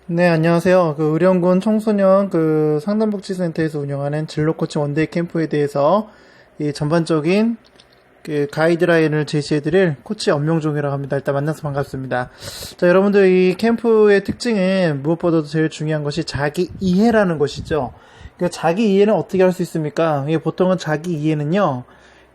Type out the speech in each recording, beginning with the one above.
네, 안녕하세요. 의령군 청소년 상담복지센터에서 운영하는 진로코치 원데이 캠프에 대해서 이 전반적인 가이드라인을 제시해드릴 코치 엄명종이라고 합니다. 일단 만나서 반갑습니다. 자, 여러분들 이 캠프의 특징은 무엇보다도 제일 중요한 것이 자기 이해라는 것이죠. 그러니까 자기 이해는 어떻게 할 수 있습니까? 이게 보통은 자기 이해는요,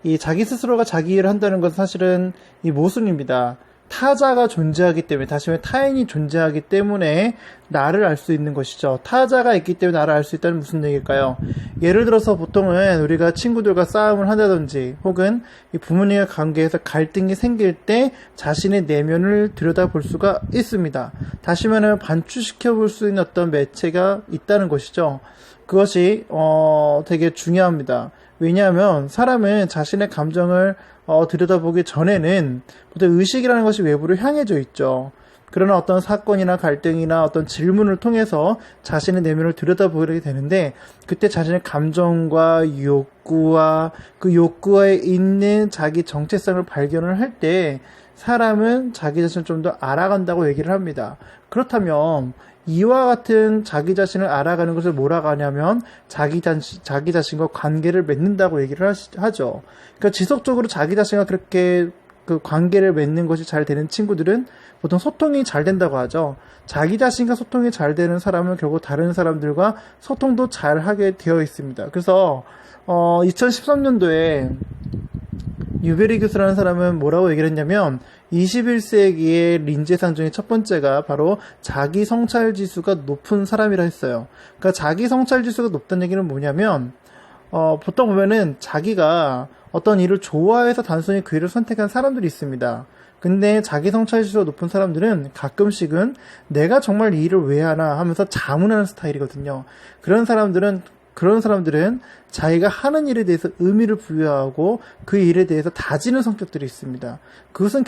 이 자기 스스로가 자기 이해를 한다는 것은 사실은 이 모순입니다. 타자가 존재하기 때문에, 다시 말해 타인이 존재하기 때문에 나를 알 수 있는 것이죠. 타자가 있기 때문에 나를 알 수 있다는 무슨 얘기일까요? 예를 들어서 보통은 우리가 친구들과 싸움을 한다든지 혹은 이 부모님과 관계에서 갈등이 생길 때 자신의 내면을 들여다볼 수가 있습니다. 다시 말하면 반추시켜 볼 수 있는 어떤 매체가 있다는 것이죠. 그것이 되게 중요합니다. 왜냐하면 사람은 자신의 감정을 들여다보기 전에는 보통 의식이라는 것이 외부로 향해져 있죠. 그러나 어떤 사건이나 갈등이나 어떤 질문을 통해서 자신의 내면을 들여다보게 되는데, 그때 자신의 감정과 욕구와 그 욕구에 있는 자기 정체성을 발견을 할 때 사람은 자기 자신을 좀 더 알아간다고 얘기를 합니다. 그렇다면 이와 같은 자기 자신을 알아가는 것을 뭐라고 하냐면 자기 자신과 관계를 맺는다고 얘기를 하죠. 그러니까 지속적으로 자기 자신과 그렇게 그 관계를 맺는 것이 잘 되는 친구들은 보통 소통이 잘 된다고 하죠. 자기 자신과 소통이 잘 되는 사람은 결국 다른 사람들과 소통도 잘 하게 되어 있습니다. 그래서 2013년도에 유베리 교수라는 사람은 뭐라고 얘기를 했냐면 21세기의 린제상 중에 첫 번째가 바로 자기 성찰 지수가 높은 사람이라 했어요. 그러니까 자기 성찰 지수가 높다는 얘기는 뭐냐면 보통 보면은 자기가 어떤 일을 좋아해서 단순히 그 일을 선택한 사람들이 있습니다. 근데 자기 성찰 지수가 높은 사람들은 가끔씩은 내가 정말 이 일을 왜 하나 하면서 자문하는 스타일이거든요. 그런 사람들은 자기가 하는 일에 대해서 의미를 부여하고 그 일에 대해서 다지는 성격들이 있습니다. 그것은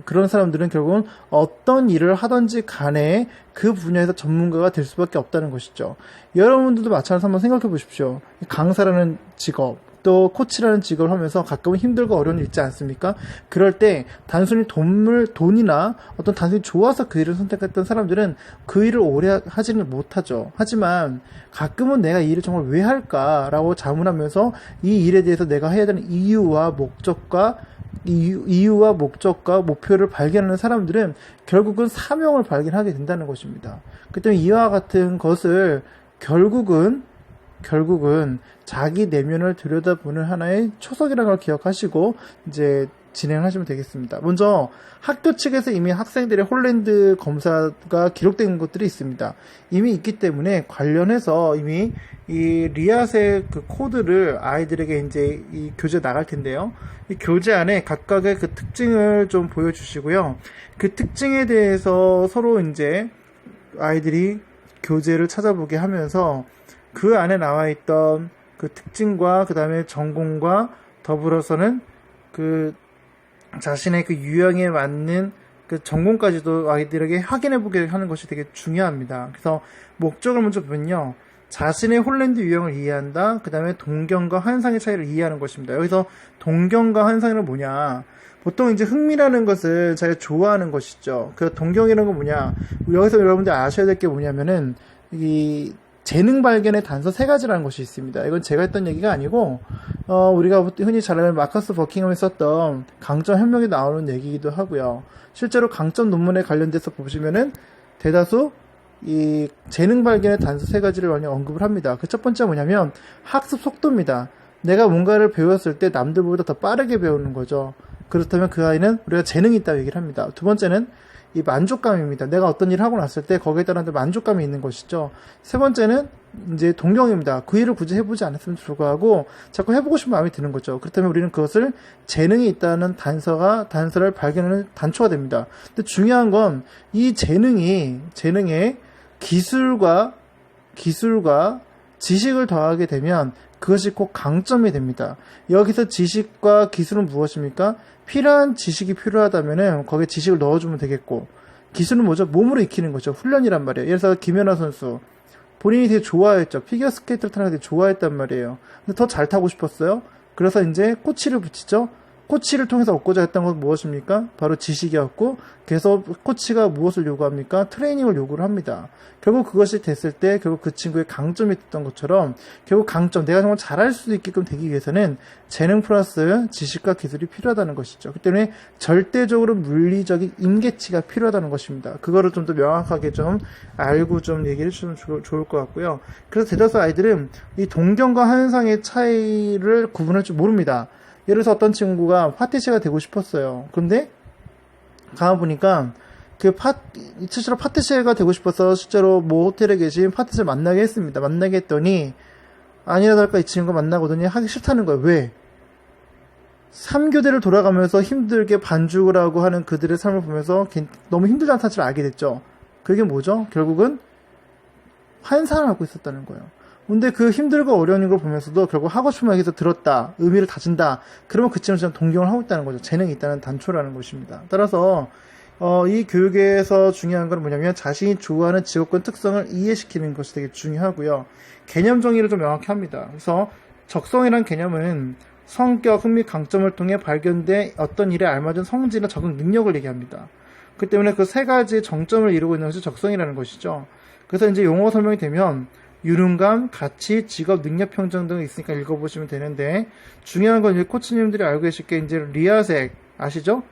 그런 사람들은 결국은 어떤 일을 하든지 간에 그 분야에서 전문가가 될 수밖에 없다는 것이죠. 여러분들도 마찬가지로 한번 생각해 보십시오. 강사라는 직업, 또 코치라는 직업을 하면서 가끔은 힘들고 어려운 일 있지 않습니까? 그럴 때 단순히 돈이나 어떤 단순히 좋아서 그 일을 선택했던 사람들은 그 일을 오래 하지는 못하죠. 하지만 가끔은 내가 이 일을 정말 왜 할까라고 자문하면서 이 일에 대해서 내가 해야 되는 이유와 목적과 목표를 발견하는 사람들은 결국은 사명을 발견하게 된다는 것입니다. 그 때문에 이와 같은 것을 결국은 자기 내면을 들여다보는 하나의 초석이라는 걸 기억하시고 이제 진행하시면 되겠습니다. 먼저 학교 측에서 이미 학생들의 홀랜드 검사가 기록된 것들이 있습니다. 이미 있기 때문에 관련해서 이미 이 리앗의 그 코드를 아이들에게 이제 이 교재 나갈 텐데요. 이 교재 안에 각각의 그 특징을 좀 보여주시고요. 그 특징에 대해서 서로 이제 아이들이 교재를 찾아보게 하면서 그 안에 나와 있던 그 특징과 그 다음에 전공과 더불어서는 그 자신의 그 유형에 맞는 그 전공까지도 아이들에게 확인해보게 하는 것이 되게 중요합니다. 그래서 목적을 먼저 보면요, 자신의 홀랜드 유형을 이해한다. 그 다음에 동경과 환상의 차이를 이해하는 것입니다. 여기서 동경과 환상은 뭐냐? 보통 이제 흥미라는 것은 자기가 좋아하는 것이죠. 그 동경이라는 건 뭐냐? 여기서 여러분들 아셔야 될 게 뭐냐면은 이 재능 발견의 단서 3가지라는 것이 있습니다. 이건 제가 했던 얘기가 아니고 우리가 흔히 잘 알는 마커스 버킹엄이 썼던 강점 현명에 나오는 얘기이기도 하고요. 실제로 강점 논문에 관련돼서 보시면은 대다수 이 재능 발견의 단서 3가지를 많이 언급을 합니다. 그 첫 번째가 뭐냐면 학습 속도입니다. 내가 뭔가를 배웠을 때 남들보다 더 빠르게 배우는 거죠. 그렇다면 그 아이는 우리가 재능이 있다고 얘기를 합니다. 두 번째는 이 만족감입니다. 내가 어떤 일을 하고 났을 때 거기에 따른 만족감이 있는 것이죠. 세 번째는 이제 동경입니다. 그 일을 굳이 해보지 않았음에도 불구하고 자꾸 해보고 싶은 마음이 드는 거죠. 그렇다면 우리는 그것을 재능이 있다는 단서를 발견하는 단초가 됩니다. 근데 중요한 건 이 재능에 기술과 지식을 더하게 되면 그것이 꼭 강점이 됩니다. 여기서 지식과 기술은 무엇입니까? 필요한 지식이 필요하다면은 거기에 지식을 넣어주면 되겠고, 기술은 뭐죠? 몸으로 익히는 거죠. 훈련이란 말이에요. 예를 들어서 김연아 선수, 본인이 되게 좋아했죠. 피겨스케이트를 타는 거 되게 좋아했단 말이에요. 근데 더 잘 타고 싶었어요. 그래서 이제 코치를 붙이죠. 코치를 통해서 얻고자 했던 건 무엇입니까? 바로 지식이었고, 그래서 코치가 무엇을 요구합니까? 트레이닝을 요구를 합니다. 결국 그것이 됐을 때 결국 그 친구의 강점이 됐던 것처럼 결국 강점, 내가 정말 잘할 수 있게끔 되기 위해서는 재능 플러스 지식과 기술이 필요하다는 것이죠. 그렇기 때문에 절대적으로 물리적인 임계치가 필요하다는 것입니다. 그거를 좀 더 명확하게 좀 알고 좀 얘기를 해주시면 좋을 것 같고요. 그래서 대다수 아이들은 이 동경과 환상의 차이를 구분할 줄 모릅니다. 예를 들어서 어떤 친구가 파티시가 되고 싶었어요. 그런데 가보니까 실제로 파티시가 되고 싶어서 실제로 뭐 호텔에 계신 파티시를 만나게 했습니다. 만나게 했더니 아니라 다를까 이 친구가 만나거든요. 하기 싫다는 거예요. 왜? 3교대를 돌아가면서 힘들게 반죽을 하고 하는 그들의 삶을 보면서 너무 힘들다는 사실을 알게 됐죠. 그게 뭐죠? 결국은 환상을 하고 있었다는 거예요. 근데 그 힘들고 어려운 걸 보면서도 결국 하고 싶은 말에서 들었다, 의미를 다진다. 그러면 그 친구는 진짜 동경을 하고 있다는 거죠. 재능이 있다는 단초라는 것입니다. 따라서 이 교육에서 중요한 건 뭐냐면 자신이 좋아하는 직업군 특성을 이해시키는 것이 되게 중요하고요. 개념 정의를 좀 명확히 합니다. 그래서 적성이란 개념은 성격, 흥미, 강점을 통해 발견된 어떤 일에 알맞은 성질이나 적응 능력을 얘기합니다. 그 때문에 그 세 가지의 정점을 이루고 있는 것이 적성이라는 것이죠. 그래서 이제 용어 설명이 되면 유능감, 가치, 직업, 능력 평정 등이 있으니까 읽어보시면 되는데 중요한 건 이제 코치님들이 알고 계실 게 이제 리아색 아시죠?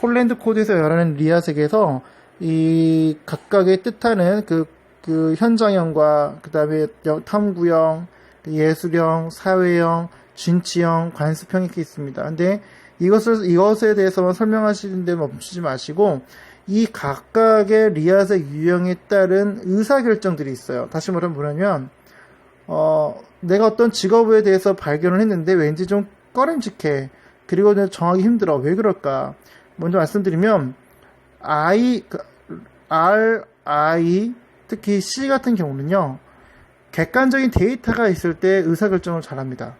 홀랜드 코드에서 열하는 리아색에서 이 각각의 뜻하는 그 현장형과 그 다음에 탐구형, 예술형, 사회형, 진취형, 관습형이 이렇게 있습니다. 근데 이것에 대해서만 설명하시는데 멈추지 마시고 이 각각의 리아색 유형에 따른 의사결정들이 있어요. 다시 말하면 뭐냐면 내가 어떤 직업에 대해서 발견을 했는데 왠지 좀 꺼림직해. 그리고 정하기 힘들어. 왜 그럴까? 먼저 말씀드리면 R, 특히 C 같은 경우는요. 객관적인 데이터가 있을 때 의사결정을 잘합니다.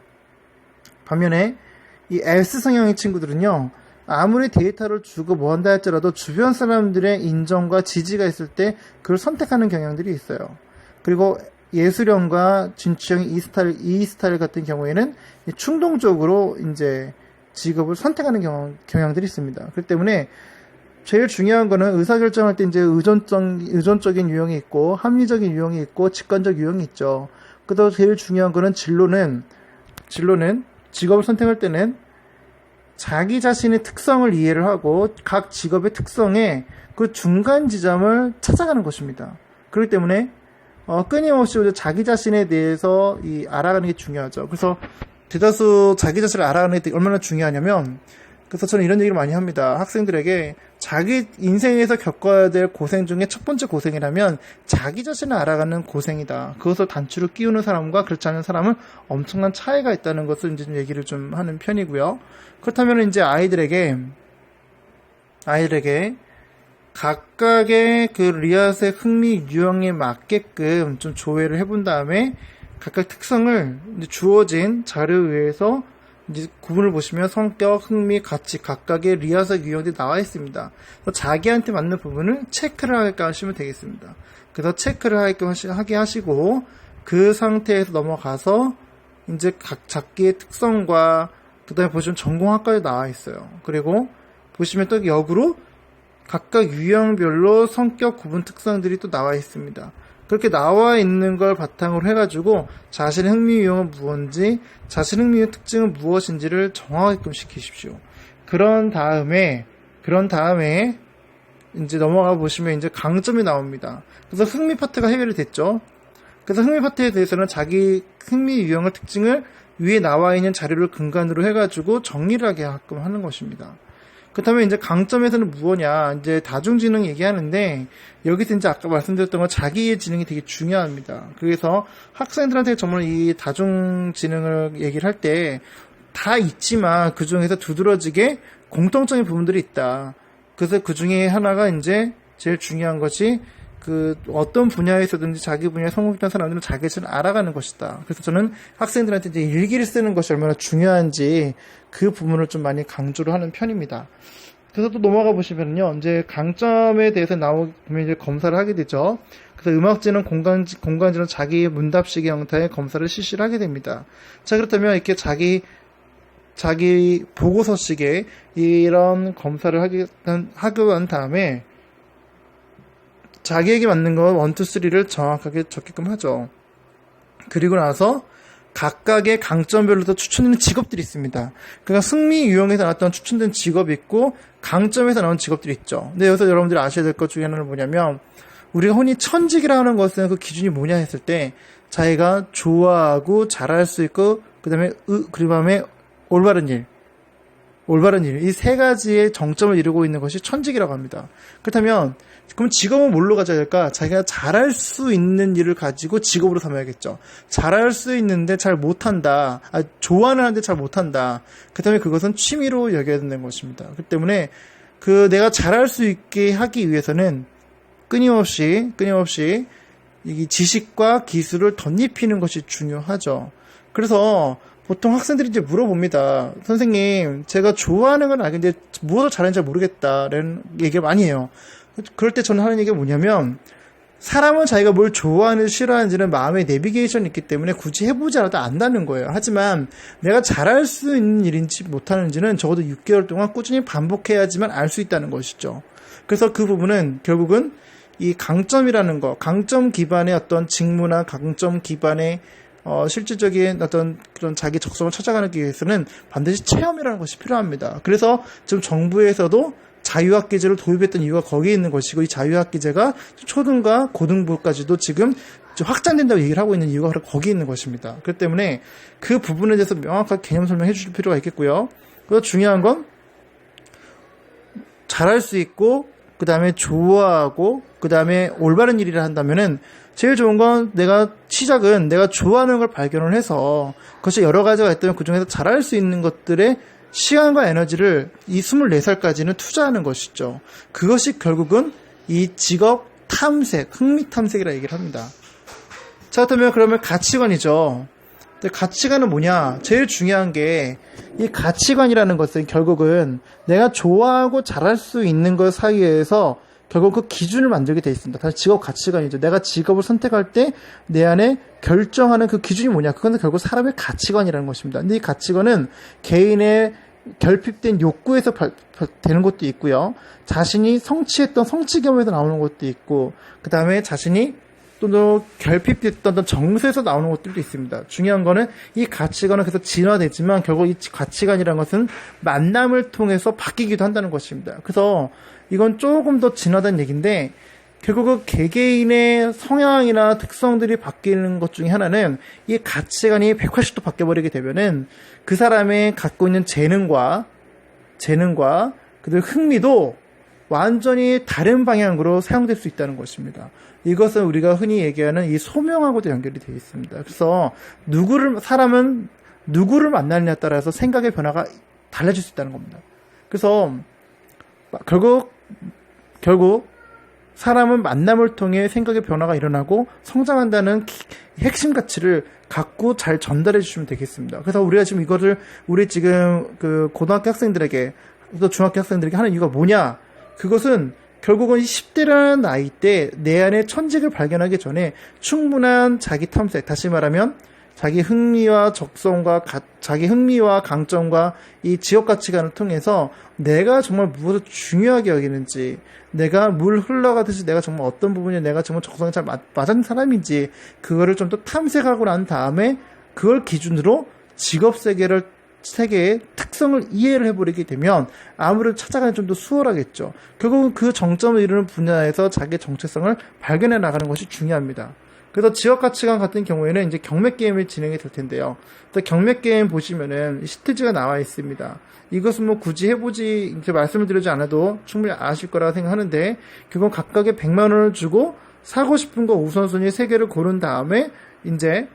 반면에 이 S 성향의 친구들은요. 아무리 데이터를 주고 뭐 한다 할지라도 주변 사람들의 인정과 지지가 있을 때 그걸 선택하는 경향들이 있어요. 그리고 예술형과 진취형 E 스타일 같은 경우에는 충동적으로 이제 직업을 선택하는 경향들이 있습니다. 그렇기 때문에 제일 중요한 거는 의사결정할 때 이제 의존적인 유형이 있고 합리적인 유형이 있고 직관적 유형이 있죠. 그래서 제일 중요한 거는 진로는 직업을 선택할 때는 자기 자신의 특성을 이해를 하고 각 직업의 특성에 그 중간 지점을 찾아가는 것입니다. 그렇기 때문에 끊임없이 자기 자신에 대해서 알아가는 게 중요하죠. 그래서 대다수 자기 자신을 알아가는 게 얼마나 중요하냐면 그래서 저는 이런 얘기를 많이 합니다. 학생들에게 자기 인생에서 겪어야 될 고생 중에 첫 번째 고생이라면 자기 자신을 알아가는 고생이다. 그것을 단추를 끼우는 사람과 그렇지 않은 사람은 엄청난 차이가 있다는 것을 이제 좀 얘기를 좀 하는 편이고요. 그렇다면 이제 아이들에게 각각의 그 리아스의 흥미 유형에 맞게끔 좀 조회를 해본 다음에 각각 특성을 이제 주어진 자료에 의해서 이제 구분을 보시면 성격, 흥미, 가치 각각의 리아스 유형들이 나와 있습니다. 그래서 자기한테 맞는 부분을 체크를 하게끔 하시면 되겠습니다. 그래서 체크를 하게 하시고 그 상태에서 넘어가서 이제 각 자기의 특성과 그 다음에 보시면 전공학까지 나와 있어요. 그리고 보시면 또 역으로 각각 유형별로 성격 구분 특성들이 또 나와 있습니다. 그렇게 나와 있는 걸 바탕으로 해가지고 자신의 흥미 유형은 무엇인지, 자신의 흥미 유형 특징은 무엇인지를 정하게끔 시키십시오. 그런 다음에 이제 넘어가 보시면 이제 강점이 나옵니다. 그래서 흥미 파트가 해결이 됐죠. 그래서 흥미 파트에 대해서는 자기 흥미 유형의 특징을 위에 나와 있는 자료를 근간으로 해가지고 정리를 하게끔 하는 것입니다. 그렇다면 이제 강점에서는 무엇이냐? 이제 다중지능 얘기하는데 여기서 이제 아까 말씀드렸던 건 자기의 지능이 되게 중요합니다. 그래서 학생들한테 정말 이 다중지능을 얘기를 할 때 다 있지만 그 중에서 두드러지게 공통적인 부분들이 있다. 그래서 그 중에 하나가 이제 제일 중요한 것이 그 어떤 분야에서든지 자기 분야에 성공했던 사람들은 자기 자신을 알아가는 것이다. 그래서 저는 학생들한테 이제 일기를 쓰는 것이 얼마나 중요한지 그 부분을 좀 많이 강조를 하는 편입니다. 그래서 또 넘어가 보시면요, 이제 강점에 대해서 나오면 이제 검사를 하게 되죠. 그래서 음악지능, 공간지능 자기 문답식 형태의 검사를 실시를 하게 됩니다. 자, 그렇다면 이렇게 자기 자기 보고서식에 이런 검사를 하고 한 다음에 자기에게 맞는 거 1, 2, 3를 정확하게 적게끔 하죠. 그리고 나서 각각의 강점별로 추천되는 직업들이 있습니다. 그러니까 승리 유형에서 나왔던 추천된 직업이 있고 강점에서 나온 직업들이 있죠. 근데 여기서 여러분들이 아셔야 될 것 중에 하나는 뭐냐면 우리가 흔히 천직이라 하는 것은 그 기준이 뭐냐 했을 때 자기가 좋아하고 잘할 수 있고 그 다음에 올바른 일 이 세 가지의 정점을 이루고 있는 것이 천직이라고 합니다. 그렇다면 그럼 직업은 뭘로 가져야 될까? 자기가 잘할 수 있는 일을 가지고 직업으로 삼아야겠죠. 잘할 수 있는데 잘 못한다. 좋아는 하는데 잘 못한다. 그 다음에 그것은 취미로 여겨야 된다는 것입니다. 그렇기 때문에 내가 잘할 수 있게 하기 위해서는 끊임없이 이 지식과 기술을 덧입히는 것이 중요하죠. 그래서 보통 학생들이 이제 물어봅니다. 선생님, 제가 좋아하는 건 알겠는데 무엇을 잘하는지 잘 모르겠다라는 얘기를 많이 해요. 그럴 때 저는 하는 얘기가 뭐냐면 사람은 자기가 뭘 좋아하는지 싫어하는지는 마음의 내비게이션이 있기 때문에 굳이 해보지 않아도 안다는 거예요. 하지만 내가 잘할 수 있는 일인지 못하는지는 적어도 6개월 동안 꾸준히 반복해야지만 알 수 있다는 것이죠. 그래서 그 부분은 결국은 이 강점이라는 거, 강점 기반의 어떤 직무나 강점 기반의 실질적인 어떤 그런 자기 적성을 찾아가기 위해서는 반드시 체험이라는 것이 필요합니다. 그래서 지금 정부에서도 자유학기제를 도입했던 이유가 거기에 있는 것이고 이 자유학기제가 초등과 고등부까지도 지금 확장된다고 얘기를 하고 있는 이유가 바로 거기에 있는 것입니다. 그렇기 때문에 그 부분에 대해서 명확하게 개념 설명해 주실 필요가 있겠고요. 그리고 중요한 건 잘할 수 있고 그 다음에 좋아하고 그 다음에 올바른 일이라 한다면은 제일 좋은 건 시작은 내가 좋아하는 걸 발견을 해서 그것이 여러 가지가 있다면 그 중에서 잘할 수 있는 것들의 시간과 에너지를 이 24살까지는 투자하는 것이죠. 그것이 결국은 이 직업 탐색, 흥미 탐색이라 얘기를 합니다. 자, 그러면 가치관이죠. 근데 가치관은 뭐냐? 제일 중요한 게 이 가치관이라는 것은 결국은 내가 좋아하고 잘할 수 있는 것 사이에서 결국 그 기준을 만들게 돼 있습니다. 다시 직업 가치관이죠. 내가 직업을 선택할 때 내 안에 결정하는 그 기준이 뭐냐? 그건 결국 사람의 가치관이라는 것입니다. 근데 이 가치관은 개인의 결핍된 욕구에서 되는 것도 있고요. 자신이 성취했던 성취 경험에서 나오는 것도 있고, 그 다음에 자신이 또 결핍됐던 정서에서 나오는 것들도 있습니다. 중요한 거는 이 가치관은 계속 진화되지만 결국 이 가치관이라는 것은 만남을 통해서 바뀌기도 한다는 것입니다. 그래서 이건 조금 더 진화된 얘기인데 결국 개개인의 성향이나 특성들이 바뀌는 것 중에 하나는 이 가치관이 180도 바뀌어버리게 되면은 그 사람의 갖고 있는 재능과 그리고 흥미도 완전히 다른 방향으로 사용될 수 있다는 것입니다. 이것은 우리가 흔히 얘기하는 이 소명하고도 연결이 되어 있습니다. 그래서 사람은 누구를 만나느냐에 따라서 생각의 변화가 달라질 수 있다는 겁니다. 그래서 결국 사람은 만남을 통해 생각의 변화가 일어나고 성장한다는 핵심 가치를 갖고 잘 전달해 주시면 되겠습니다. 그래서 우리가 지금 우리 지금 그 고등학교 학생들에게 또 중학교 학생들에게 하는 이유가 뭐냐? 그것은 결국은 10대라는 나이 때 내 안에 천직을 발견하기 전에 충분한 자기 탐색, 다시 말하면 자기 흥미와 자기 흥미와 강점과 이 지역 가치관을 통해서 내가 정말 무엇을 중요하게 여기는지, 내가 물 흘러가듯이 내가 정말 어떤 부분에 내가 정말 적성에 잘 맞는 사람인지, 그거를 좀 더 탐색하고 난 다음에 그걸 기준으로 직업 세계의 특성을 이해를 해버리게 되면 아무래도 찾아가는 좀 더 수월하겠죠. 결국은 그 정점을 이루는 분야에서 자기의 정체성을 발견해 나가는 것이 중요합니다. 그래서 지역 가치관 같은 경우에는 이제 경매 게임이 진행이 될 텐데요. 경매 게임 보시면은 시트지가 나와 있습니다. 이것은 뭐 굳이 해보지 이렇게 말씀을 드리지 않아도 충분히 아실 거라고 생각하는데 결국 각각의 100만 원을 주고 사고 싶은 거 우선순위 3개를 고른 다음에 이제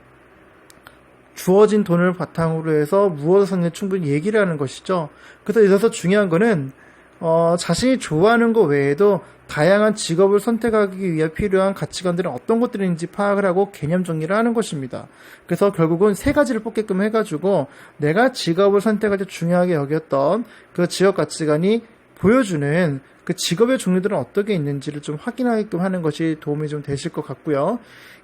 주어진 돈을 바탕으로 해서 무엇을 샀는지 충분히 얘기를 하는 것이죠. 그래서 여기서 중요한 거는 자신이 좋아하는 것 외에도 다양한 직업을 선택하기 위해 필요한 가치관들은 어떤 것들인지 파악을 하고 개념 정리를 하는 것입니다. 그래서 결국은 3가지를 뽑게끔 해가지고 내가 직업을 선택할 때 중요하게 여겼던 그 직업 가치관이 보여주는 그 직업의 종류들은 어떻게 있는지를 좀 확인하게끔 하는 것이 도움이 좀 되실 것 같고요.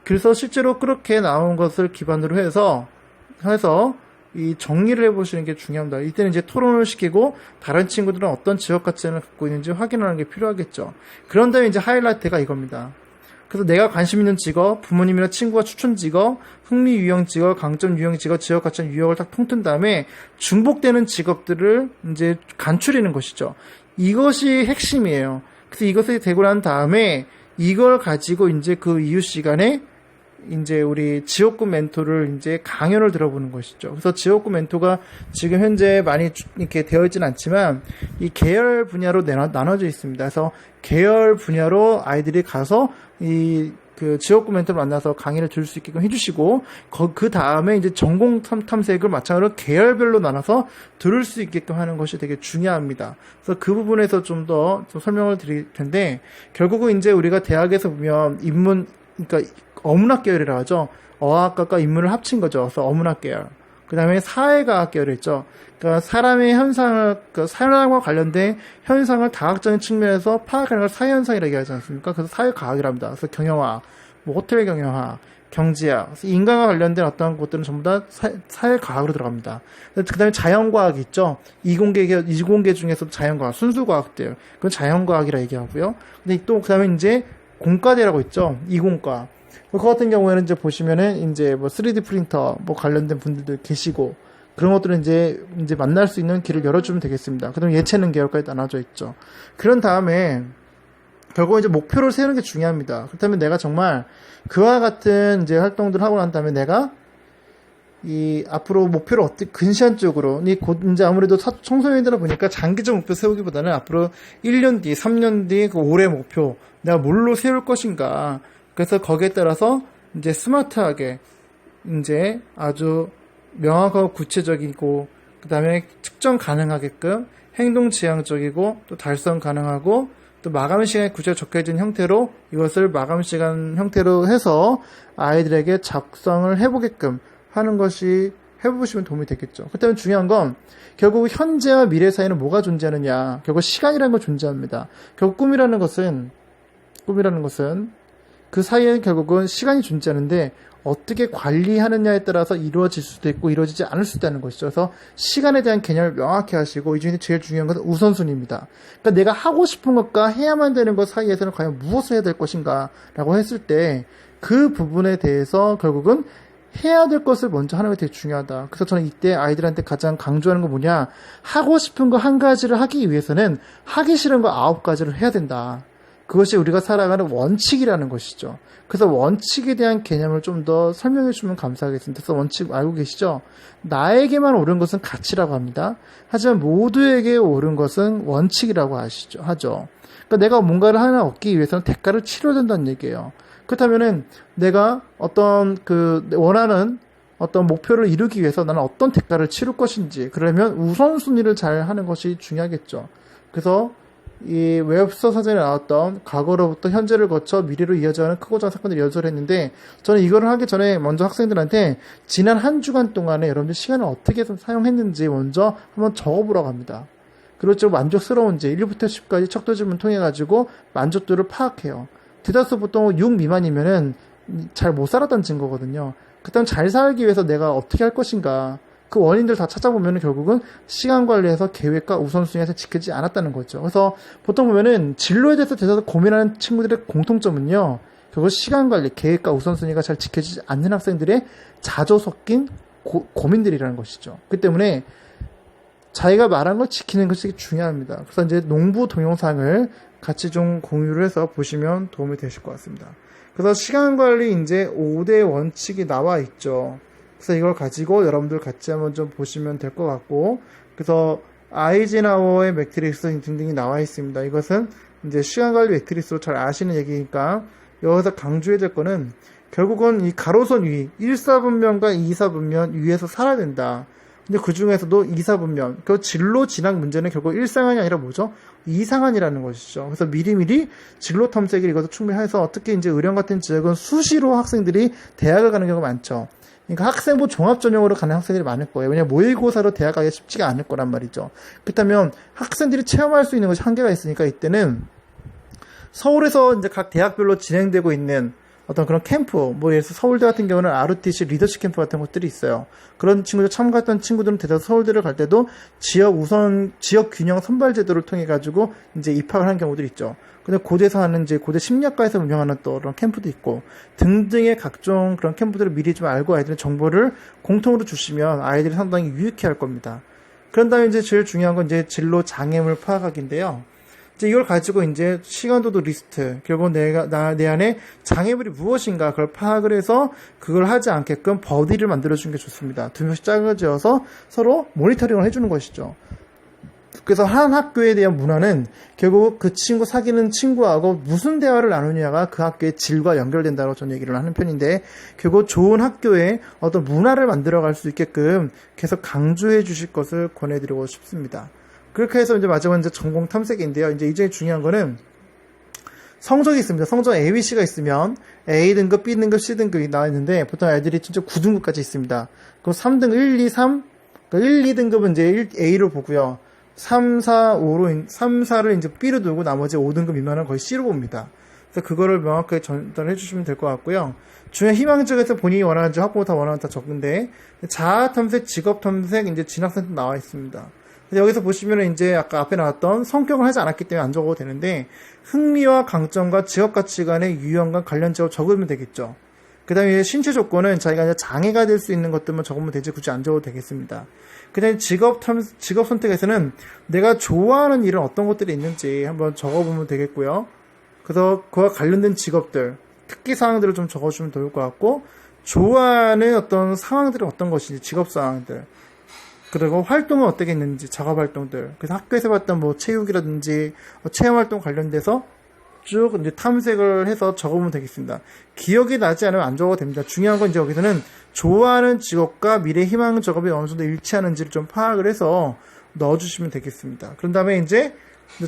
그래서 실제로 그렇게 나온 것을 기반으로 해서 이 정리를 해보시는 게 중요합니다. 이때는 이제 토론을 시키고 다른 친구들은 어떤 지역 가치를 갖고 있는지 확인하는 게 필요하겠죠. 그런 다음에 이제 하이라이트가 이겁니다. 그래서 내가 관심 있는 직업, 부모님이나 친구가 추천 직업, 흥미 유형 직업, 강점 유형 직업, 지역 가치 유형을 딱 통틀은 다음에 중복되는 직업들을 이제 간추리는 것이죠. 이것이 핵심이에요. 그래서 이것이 되고 난 다음에 이걸 가지고 이제 그 이후 시간에 이제 우리 지옥군 멘토를 이제 강연을 들어보는 것이죠. 그래서 지옥군 멘토가 지금 현재 많이 이렇게 되어 있지는 않지만 이 계열 분야로 나눠져 있습니다. 그래서 계열 분야로 아이들이 가서 이 그 지옥군 멘토를 만나서 강의를 들을 수 있게끔 해주시고 그 다음에 이제 전공 탐색을 마찬가지로 계열별로 나눠서 들을 수 있게끔 하는 것이 되게 중요합니다. 그래서 그 부분에서 좀 더 설명을 드릴 텐데 결국은 이제 우리가 대학에서 보면 인문 그러니까 어문학 계열이라 하죠. 어학과가 인문을 합친 거죠. 그래서 어문학 계열. 그 다음에 사회과학 계열이 있죠. 그러니까 사람의 현상을, 사람과 관련된 현상을 다학적인 측면에서 파악하는 걸 사회현상이라고 얘기하지 않습니까? 그래서 사회과학이랍니다. 그래서 경영학, 뭐 호텔 경영학, 경제학, 그래서 인간과 관련된 어떤 것들은 전부 다 사회과학으로 들어갑니다. 그 다음에 자연과학이 있죠. 이공계 중에서 자연과학, 순수과학들. 그건 자연과학이라 얘기하고요. 근데 또 그 다음에 이제 공과대라고 있죠. 이공과. 그 같은 경우에는 이제 보시면은 이제 뭐 3D 프린터 뭐 관련된 분들도 계시고 그런 것들은 이제 만날 수 있는 길을 열어주면 되겠습니다. 그다음에 예체능 계열까지 나눠져 있죠. 그런 다음에 결국 이제 목표를 세우는 게 중요합니다. 그렇다면 내가 정말 그와 같은 이제 활동들을 하고 난 다음에 내가 이 앞으로 목표를 어떻게 근시안적으로 이제 아무래도 청소년이다 보니까 장기적 목표 세우기보다는 앞으로 1년 뒤, 3년 뒤 그 올해 목표 내가 뭘로 세울 것인가. 그래서 거기에 따라서 이제 스마트하게 이제 아주 명확하고 구체적이고 그 다음에 측정 가능하게끔 행동 지향적이고 또 달성 가능하고 또 마감 시간이 구체적으로 적혀진 형태로 이것을 마감 시간 형태로 해서 아이들에게 작성을 해보게끔 하는 것이 해보시면 도움이 되겠죠. 그렇다면 중요한 건 결국 현재와 미래 사이에는 뭐가 존재하느냐. 결국 시간이라는 건 존재합니다. 결국 꿈이라는 것은 그 사이에는 결국은 시간이 존재하는데 어떻게 관리하느냐에 따라서 이루어질 수도 있고 이루어지지 않을 수도 있다는 것이죠. 그래서 시간에 대한 개념을 명확히 하시고 이 중에 제일 중요한 것은 우선순위입니다. 그러니까 내가 하고 싶은 것과 해야만 되는 것 사이에서는 과연 무엇을 해야 될 것인가 라고 했을 때 그 부분에 대해서 결국은 해야 될 것을 먼저 하는 게 되게 중요하다. 그래서 저는 이때 아이들한테 가장 강조하는 건 뭐냐. 하고 싶은 거 한 가지를 하기 위해서는 하기 싫은 거 9가지를 해야 된다. 그것이 우리가 살아가는 원칙이라는 것이죠. 그래서 원칙에 대한 개념을 좀 더 설명해 주면 감사하겠습니다. 그래서 원칙 알고 계시죠? 나에게만 옳은 것은 가치라고 합니다. 하지만 모두에게 옳은 것은 원칙이라고 하죠. 그러니까 내가 뭔가를 하나 얻기 위해서는 대가를 치러야 된다는 얘기예요. 그렇다면은 내가 어떤 원하는 어떤 목표를 이루기 위해서 나는 어떤 대가를 치를 것인지 그러면 우선순위를 잘 하는 것이 중요하겠죠. 그래서 이 웹스터 사전에 나왔던 과거로부터 현재를 거쳐 미래로 이어져가는 크고 작은 사건들이 연설했는데 저는 이거를 하기 전에 먼저 학생들한테 지난 한 주간 동안에 여러분들 시간을 어떻게 사용했는지 먼저 한번 적어보라고 합니다. 그리고 좀 만족스러운지 1부터 10까지 척도질문 통해 가지고 만족도를 파악해요. 대다수 보통 6 미만이면은 잘 못 살았다는 증거거든요. 그다음 잘 살기 위해서 내가 어떻게 할 것인가 그 원인들 다 찾아보면 결국은 시간 관리에서 계획과 우선순위에서 지켜지지 않았다는 거죠. 그래서 보통 보면은 진로에 대해서 고민하는 친구들의 공통점은요. 결국 시간 관리, 계획과 우선순위가 잘 지켜지지 않는 학생들의 자조 섞인 고민들이라는 것이죠. 그 때문에 자기가 말한 걸 지키는 것이 중요합니다. 그래서 이제 농부 동영상을 같이 좀 공유를 해서 보시면 도움이 되실 것 같습니다. 그래서 시간 관리 이제 5대 원칙이 나와 있죠. 그래서 이걸 가지고 여러분들 같이 한번 좀 보시면 될 것 같고, 그래서 아이젠하워의 매트릭스 등등이 나와 있습니다. 이것은 이제 시간 관리 매트릭스로 잘 아시는 얘기니까 여기서 강조해야 될 거는 결국은 이 가로선 위 1사분면과 2사분면 위에서 살아야 된다. 근데 그 중에서도 2사분면, 그 진로 진학 문제는 결국 1상한이 아니라 뭐죠? 2상한이라는 것이죠. 그래서 미리미리 진로 탐색을 이것도 충분히 해서 특히 이제 의령 같은 지역은 수시로 학생들이 대학을 가는 경우가 많죠. 그러니까 학생부 종합전형으로 가는 학생들이 많을 거예요. 왜냐면 모의고사로 대학 가기가 쉽지가 않을 거란 말이죠. 그렇다면 학생들이 체험할 수 있는 것이 한계가 있으니까 이때는 서울에서 이제 각 대학별로 진행되고 있는 어떤 그런 캠프, 뭐 예를 들어서 서울대 같은 경우는 ROTC 리더십 캠프 같은 것들이 있어요. 그런 친구들 참가했던 친구들은 대다수 서울대를 갈 때도 지역 균형 선발 제도를 통해 가지고 이제 입학을 하는 경우들이 있죠. 근데 고대에서 하는 이제 고대 심리학과에서 운영하는 또 그런 캠프도 있고 등등의 각종 그런 캠프들을 미리 좀 알고 아이들의 정보를 공통으로 주시면 아이들이 상당히 유익해 할 겁니다. 그런 다음에 이제 제일 중요한 건 이제 진로 장애물 파악하기인데요. 이제 이걸 가지고 이제 시간도도 리스트, 결국 내 안에 장애물이 무엇인가 그걸 파악을 해서 그걸 하지 않게끔 버디를 만들어주는 게 좋습니다. 두 명씩 짝을 지어서 서로 모니터링을 해주는 것이죠. 그래서 한 학교에 대한 문화는 결국 그 친구 사귀는 친구하고 무슨 대화를 나누냐가 그 학교의 질과 연결된다고 저는 얘기를 하는 편인데, 결국 좋은 학교에 어떤 문화를 만들어갈 수 있게끔 계속 강조해 주실 것을 권해드리고 싶습니다. 그렇게 해서 이제 마지막은 이제 전공 탐색인데요. 이제 중요한 거는 성적이 있습니다. 성적 ABC가 있으면 A등급, B등급, C등급이 나와 있는데 보통 아이들이 진짜 9등급까지 있습니다. 그럼 3등 1, 2, 3, 그러니까 1, 2등급은 이제 A로 보고요. 3, 4를 이제 B로 두고 나머지 5등급 미만은 거의 C로 봅니다. 그래서 그거를 명확하게 전달해 주시면 될 것 같고요. 중요한 희망적에서 본인이 원하는지 학부모 다 원하는 다 적은데 자아 탐색, 직업 탐색, 이제 진학센터 나와 있습니다. 여기서 보시면은 이제 아까 앞에 나왔던 성격을 하지 않았기 때문에 안 적어도 되는데 흥미와 강점과 직업 가치관의 유형과 관련 직업 적으면 되겠죠. 그 다음에 신체 조건은 자기가 이제 장애가 될 수 있는 것들만 적으면 되지 굳이 안 적어도 되겠습니다. 그 다음에 직업 선택에서는 내가 좋아하는 일은 어떤 것들이 있는지 한번 적어보면 되겠고요. 그래서 그와 관련된 직업들, 특기 사항들을 좀 적어주면 좋을 것 같고, 좋아하는 어떤 상황들은 어떤 것인지, 직업 상황들, 그리고 활동은 어떻게 있는지, 작업 활동들. 그래서 학교에서 봤던 뭐 체육이라든지 체험 활동 관련돼서 쭉 이제 탐색을 해서 적으면 되겠습니다. 기억이 나지 않으면 안 적어도 됩니다. 중요한 건 이제 여기서는 좋아하는 직업과 미래 희망 직업이 어느 정도 일치하는지를 좀 파악을 해서 넣어주시면 되겠습니다. 그런 다음에 이제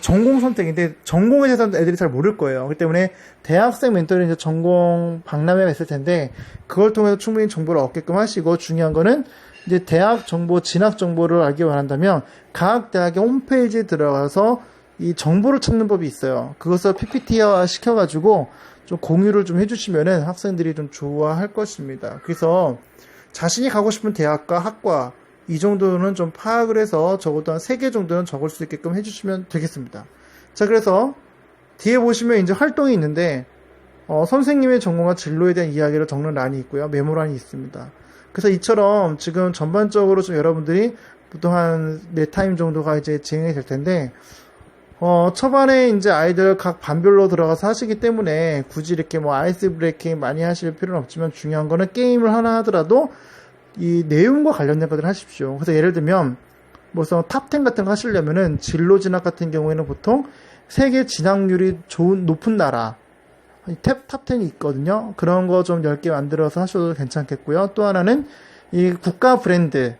전공 선택인데 전공에 대해서 애들이 잘 모를 거예요. 그렇기 때문에 대학생 멘토링 이제 전공 박람회가 있을 텐데 그걸 통해서 충분히 정보를 얻게끔 하시고, 중요한 거는 이제 대학 정보, 진학 정보를 알기 원한다면 각 대학의 홈페이지에 들어가서 이 정보를 찾는 법이 있어요. 그것을 PPT화 시켜가지고 좀 공유를 좀 해주시면은 학생들이 좀 좋아할 것입니다. 그래서 자신이 가고 싶은 대학과 학과 이 정도는 좀 파악을 해서 적어도 한 3개 정도는 적을 수 있게끔 해주시면 되겠습니다. 자, 그래서 뒤에 보시면 이제 활동이 있는데 선생님의 전공과 진로에 대한 이야기를 적는 란이 있고요. 메모란이 있습니다. 그래서 이처럼 지금 전반적으로 좀 여러분들이 보통 한 4타임 정도가 이제 진행이 될 텐데, 초반에 이제 아이들 각 반별로 들어가서 하시기 때문에 굳이 이렇게 뭐 아이스 브레이킹 많이 하실 필요는 없지만 중요한 거는 게임을 하나 하더라도 이 내용과 관련된 것들을 하십시오. 그래서 예를 들면 무슨 탑10 같은 거 하시려면은 진로 진학 같은 경우에는 보통 세계 진학률이 높은 나라 탑10이 있거든요. 그런 거 좀 10개 만들어서 하셔도 괜찮겠고요. 또 하나는 이 국가 브랜드,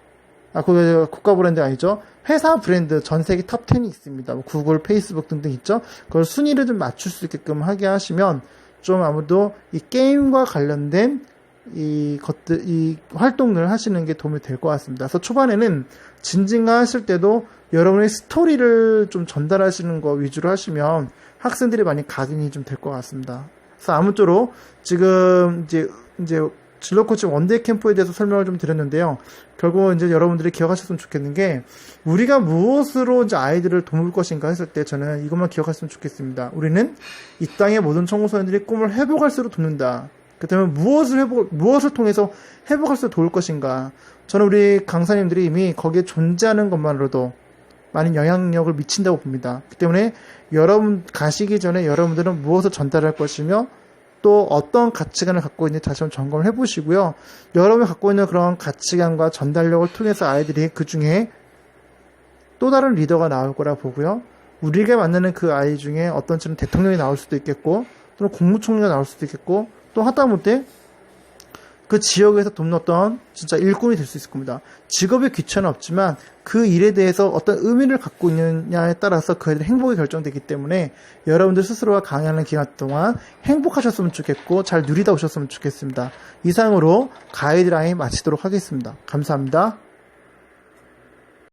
국가 브랜드 아니죠. 회사 브랜드 전 세계 탑10이 있습니다. 뭐 구글, 페이스북 등등 있죠. 그걸 순위를 좀 맞출 수 있게끔 하게 하시면 좀 아무래도 이 게임과 관련된 이 활동을 하시는 게 도움이 될 것 같습니다. 그래서 초반에는 진진가 하실 때도 여러분의 스토리를 좀 전달하시는 거 위주로 하시면 학생들이 많이 각인이 좀 될 것 같습니다. 그래서 아무쪼록 지금 이제 진로 코칭 원데이 캠프에 대해서 설명을 좀 드렸는데요. 결국 이제 여러분들이 기억하셨으면 좋겠는 게, 우리가 무엇으로 이제 아이들을 도울 것인가 했을 때 저는 이것만 기억했으면 좋겠습니다. 우리는 이 땅의 모든 청소년들이 꿈을 회복할수록 돕는다. 그렇다면 무엇을 통해서 회복할수록 도울 것인가? 저는 우리 강사님들이 이미 거기에 존재하는 것만으로도 많은 영향력을 미친다고 봅니다. 그렇기 때문에 여러분 가시기 전에 여러분들은 무엇을 전달할 것이며 또 어떤 가치관을 갖고 있는지 다시 한번 점검을 해보시고요. 여러분이 갖고 있는 그런 가치관과 전달력을 통해서 아이들이 그 중에 또 다른 리더가 나올 거라 보고요. 우리가 만나는 그 아이 중에 어떤 쯤은 대통령이 나올 수도 있겠고, 또는 국무총리가 나올 수도 있겠고, 또 하다못해 그 지역에서 돕는 어떤 진짜 일꾼이 될 수 있을 겁니다. 직업의 귀천은 없지만 그 일에 대해서 어떤 의미를 갖고 있느냐에 따라서 그 아이들의 행복이 결정되기 때문에 여러분들 스스로가 강의하는 기간 동안 행복하셨으면 좋겠고 잘 누리다 오셨으면 좋겠습니다. 이상으로 가이드라인 마치도록 하겠습니다. 감사합니다.